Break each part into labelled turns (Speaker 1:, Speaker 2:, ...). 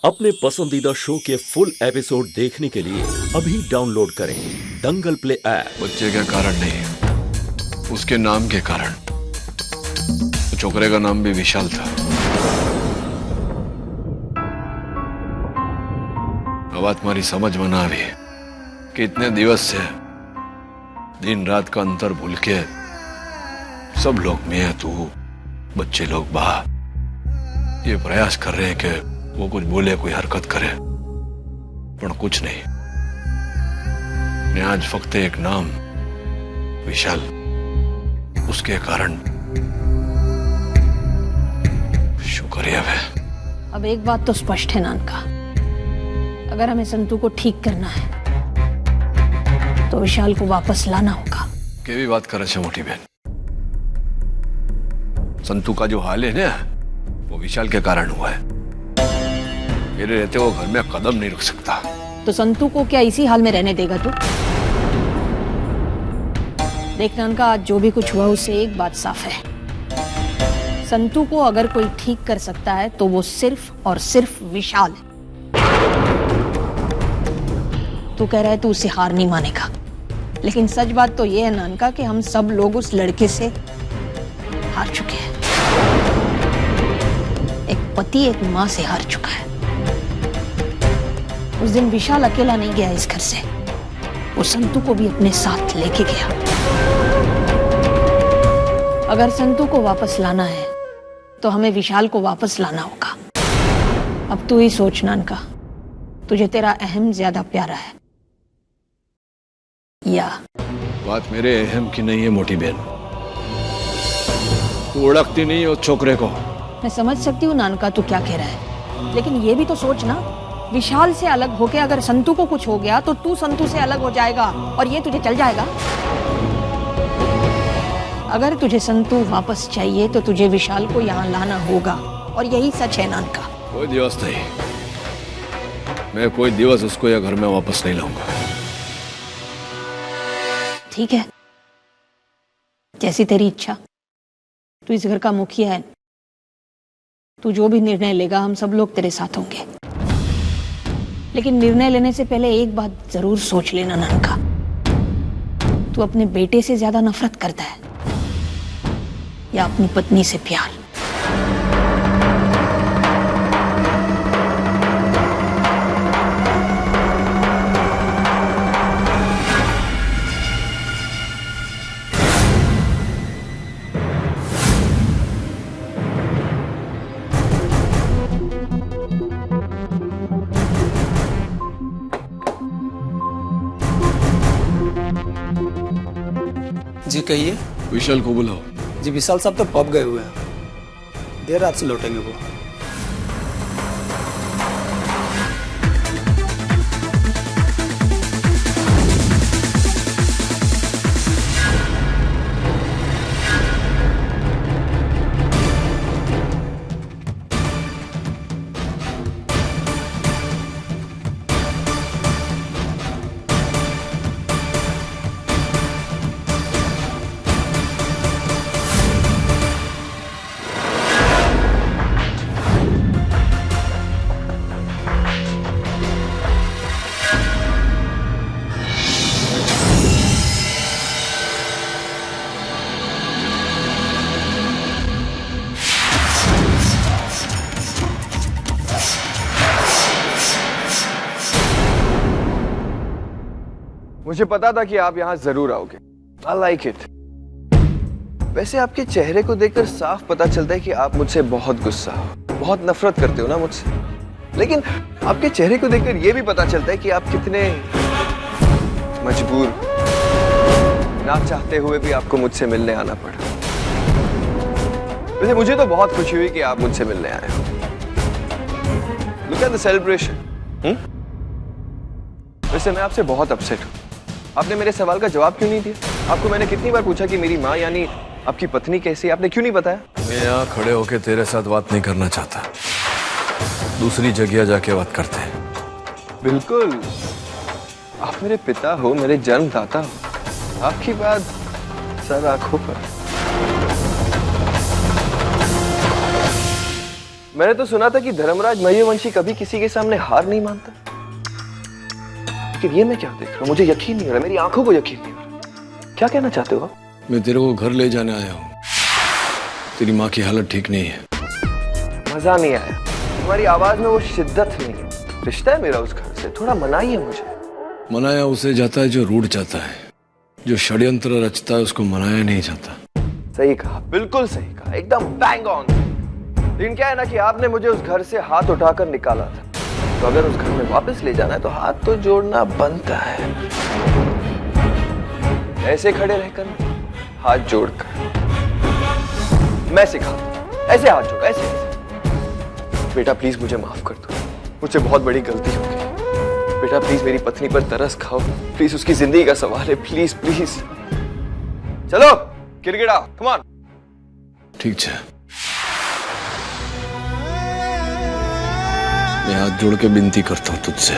Speaker 1: अपने पसंदीदा शो के फुल एपिसोड देखने के लिए अभी डाउनलोड करें दंगल प्ले ऐप।
Speaker 2: बच्चे के कारण नहीं, उसके नाम के कारण। छोकरे का नाम भी विशाल था। अब बात तुम्हारी समझ में ना भी कि इतने दिवस से दिन रात का अंतर भूल के सब लोग मैं तू बच्चे लोग बाहर ये प्रयास कर रहे हैं कि वो कुछ बोले, कोई हरकत करे, पर कुछ नहीं। ने आज फक्त एक नाम विशाल, उसके कारण शुक्रिया है।
Speaker 3: अब एक बात तो स्पष्ट है नानका, अगर हमें संतू को ठीक करना है तो विशाल को वापस लाना होगा।
Speaker 2: केवी बात करे छे मोटी बहन। संतू का जो हाल है ना वो विशाल के कारण हुआ है। मेरे रहते वो घर में कदम नहीं रख सकता।
Speaker 3: तो संतू को क्या इसी हाल में रहने देगा तू? देख नानका, आज जो भी कुछ हुआ उससे एक बात साफ है, संतू को अगर कोई ठीक कर सकता है तो वो सिर्फ और सिर्फ विशाल है। तू कह रहा है तू उसे हार नहीं मानेगा, लेकिन सच बात तो ये है नानका कि हम सब लोग उस लड़के से हार चुके हैं। एक पति एक माँ से हार चुका है। उस दिन विशाल अकेला नहीं गया इस घर से, वो संतू को भी अपने साथ लेके गया। अगर संतू को वापस लाना है तो हमें विशाल को वापस लाना होगा। अब तू ही सोच नानका, तुझे तेरा अहम ज्यादा प्यारा है या?
Speaker 2: बात मेरे अहम की नहीं है मोटी बहन। तू ओळखती नहीं उस छोकरे को।
Speaker 3: मैं समझ सकती हूँ नानका तू क्या कह रहा है, लेकिन ये भी तो सोच ना, विशाल से अलग होके अगर संतू को कुछ हो गया तो तू संतू से अलग हो जाएगा और ये तुझे चल जाएगा। अगर तुझे संतू वापस चाहिए तो तुझे विशाल को यहाँ लाना होगा, और यही सच है नानका।
Speaker 2: कोई दिवस नहीं, मैं कोई दिवस उसको या घर में वापस नहीं लाऊंगा।
Speaker 3: ठीक है, जैसी तेरी इच्छा। तू इस घर का मुखिया है, तू जो भी निर्णय लेगा हम सब लोग तेरे साथ होंगे। लेकिन निर्णय लेने से पहले एक बात जरूर सोच लेना नानका, तू अपने बेटे से ज्यादा नफरत करता है या अपनी पत्नी से प्यार?
Speaker 4: जी कहिए।
Speaker 2: विशाल को बुलाओ।
Speaker 4: जी विशाल साहब तो पब गए हुए हैं, देर रात से लौटेंगे वो।
Speaker 5: मुझे पता था कि आप यहाँ जरूर आओगे। I like it। वैसे आपके चेहरे को देखकर साफ पता चलता है कि आप मुझसे बहुत गुस्सा हो, बहुत नफरत करते हो ना मुझसे। लेकिन आपके चेहरे को देखकर यह भी पता चलता है कि आप कितने मजबूर, ना चाहते हुए भी आपको मुझसे मिलने आना पड़ा। वैसे मुझे तो बहुत खुशी हुई कि आप मुझसे मिलने आए हो। Look at the celebration। वैसे मैं आपसे बहुत अपसेट हूँ। आपने मेरे सवाल का जवाब क्यों नहीं दिया? आपको मैंने कितनी बार पूछा कि मेरी माँ यानी आपकी पत्नी कैसी है, आपने क्यों नहीं बताया?
Speaker 2: मैं यहाँ खड़े होके तेरे साथ बात नहीं करना चाहता, दूसरी जगह जाके बात करते हैं।
Speaker 5: बिल्कुल, आप मेरे पिता हो, मेरे जन्मदाता हो। आपकी बात सर आंखों पर। मैंने तो सुना था कि धर्मराज मयूरवंशी कभी किसी के सामने हार नहीं मानता, लेकिन ये मैं क्या देख रहा हूँ, मुझे यकीन नहीं हो रहा, मेरी आंखों को यकीन नहीं हो रहा। क्या कहना चाहते हो आप?
Speaker 2: मैं तेरे को घर ले जाने आया हूँ। तेरी माँ की हालत ठीक नहीं है।
Speaker 5: मजा नहीं आया, तुम्हारी आवाज में वो शिद्दत नहीं है। रिश्ता है मेरा उस घर से, थोड़ा मनाइए मुझे।
Speaker 2: मनाया उसे जाता है जो रूठ जाता है, जो षड्यंत्र रचता है उसको मनाया नहीं जाता।
Speaker 5: सही कहा, बिल्कुल सही कहा, एकदम बैंग ऑन। लेकिन क्या है ना कि आपने मुझे उस घर से हाथ उठाकर निकाला था, तो अगर उस घर में वापस ले जाना है तो हाथ तो जोड़ना बनता है। ऐसे खड़े रहकर, हाथ जोड़कर मैं सिखाता, ऐसे हाथ जोड़, ऐसे ऐसे। बेटा प्लीज मुझे माफ कर दो, मुझसे बहुत बड़ी गलती हो गई। बेटा प्लीज मेरी पत्नी पर तरस खाओ, प्लीज, उसकी जिंदगी का सवाल है, प्लीज प्लीज। चलो गिड़गिड़ाओ, कम ऑन।
Speaker 2: ठीक है, मैं हाथ जोड़ के विनती करता हूं तुझसे,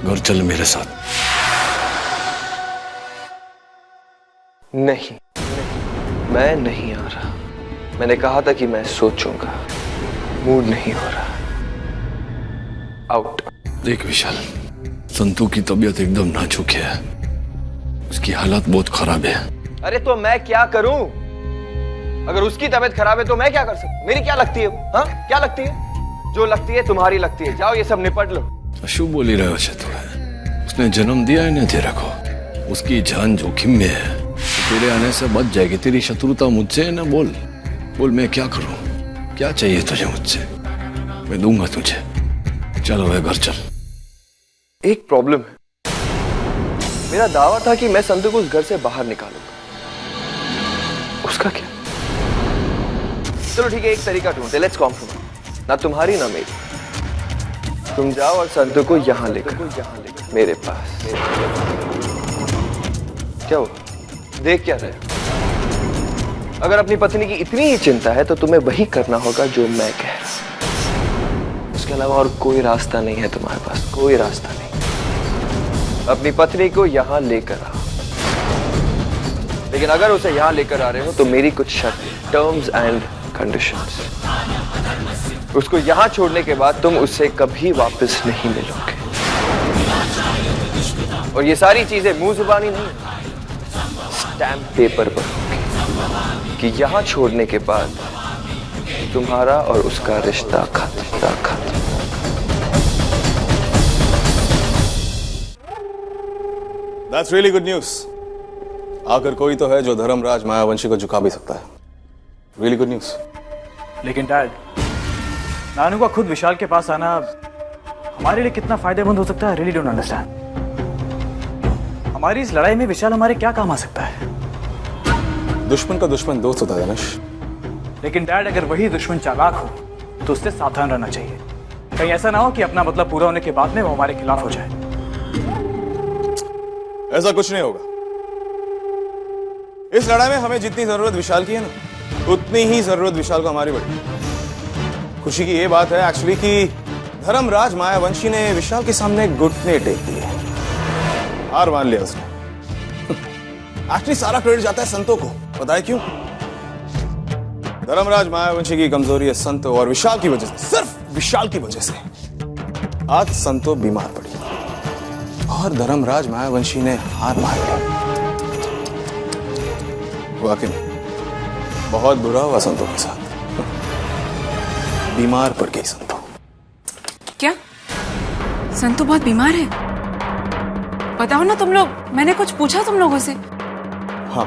Speaker 2: घर चल मेरे साथ।
Speaker 5: नहीं, मैं नहीं आ रहा। मैंने कहा था कि मैं सोचूंगा, मूड नहीं हो रहा। आउट।
Speaker 2: देख विशाल, संतू की तबीयत एकदम नाजुक है, उसकी हालत बहुत खराब है।
Speaker 5: अरे तो मैं क्या करूं? अगर उसकी तबीयत खराब है तो मैं क्या कर सकता हूं? मेरी क्या लगती है वो? हाँ, क्या लगती है? जो लगती है तुम्हारी लगती है। जाओ ये सब निपट लो।
Speaker 2: अशुभ बोली रहे हो तुम्हें, उसने जन्म दिया है ना तेरे को, उसकी जान जोखिम में है। तेरे आने से बच जाएगी। तेरी शत्रुता मुझसे है ना, बोल बोल, मैं क्या करूं? क्या चाहिए तुझे मुझसे? मैं दूंगा तुझे। चल वह घर चल।
Speaker 5: एक प्रॉब्लम है, मेरा दावा था कि मैं संतू को उस घर से बाहर निकालूंगा। उसका क्या? चलो ठीक है, एक तरीका ढूंढते, लेट्स कॉम्प्रोमाइज। ना तुम्हारी ना मेरी। तुम जाओ और संतू को यहाँ लेकर मेरे पास। क्या हुआ? देख क्या रहे हो? अगर अपनी पत्नी की इतनी ही चिंता है तो तुम्हें वही करना होगा जो मैं कह रहा हूं। उसके अलावा और कोई रास्ता नहीं है तुम्हारे पास, कोई रास्ता नहीं। अपनी पत्नी को यहां लेकर आओ, लेकिन अगर उसे यहां लेकर आ रहे हो तो मेरी कुछ शर्तें, टर्म्स एंड कंडीशंस। उसको यहां छोड़ने के बाद तुम उससे कभी वापस नहीं मिलोगे। और ये सारी चीजें मुंह जुबानी नहीं, स्टैम्प पेपर पर होगी कि यहां छोड़ने के बाद तुम्हारा और उसका रिश्ता खत्म।
Speaker 6: That's really good news. आखिर कोई तो है जो धर्मराज मायावंशी को झुका भी सकता है। Really good news.
Speaker 7: लेकिन डैड, नानू का खुद विशाल के पास आना हमारे लिए कितना फायदेमंद हो सकता है, रियली डोंट अंडरस्टैंड। हमारी इस लड़ाई में विशाल हमारे क्या काम आ सकता है?
Speaker 6: दुश्मन का दुश्मन दोस्त होता है धनुष।
Speaker 7: लेकिन डैड, अगर वही दुश्मन चालाक हो तो उससे सावधान रहना चाहिए। कहीं ऐसा ना हो कि अपना मतलब पूरा होने के बाद में वो हमारे खिलाफ हो जाए।
Speaker 6: ऐसा कुछ नहीं होगा। इस लड़ाई में हमें जितनी जरूरत विशाल की है ना, उतनी ही जरूरत विशाल को हमारी पड़ी। खुशी की ये बात है एक्चुअली कि धर्मराज मायावंशी ने विशाल के सामने घुटने टेक दिए, हार मान लिया उसने। एक्चुअली सारा क्रेडिट जाता है संतो को, पता है क्यों? धर्मराज मायावंशी की कमजोरी है संतो, और विशाल की वजह से, सिर्फ विशाल की वजह से आज संतो बीमार पड़ी और धर्मराज मायावंशी ने हार मान ली। वाकई में बहुत बुरा हुआ संतो के साथ, बीमार पड़ गई संतो।
Speaker 8: क्या संतू बहुत बीमार है? बताओ ना तुम लोग, मैंने कुछ पूछा तुम लोगों से?
Speaker 6: हाँ,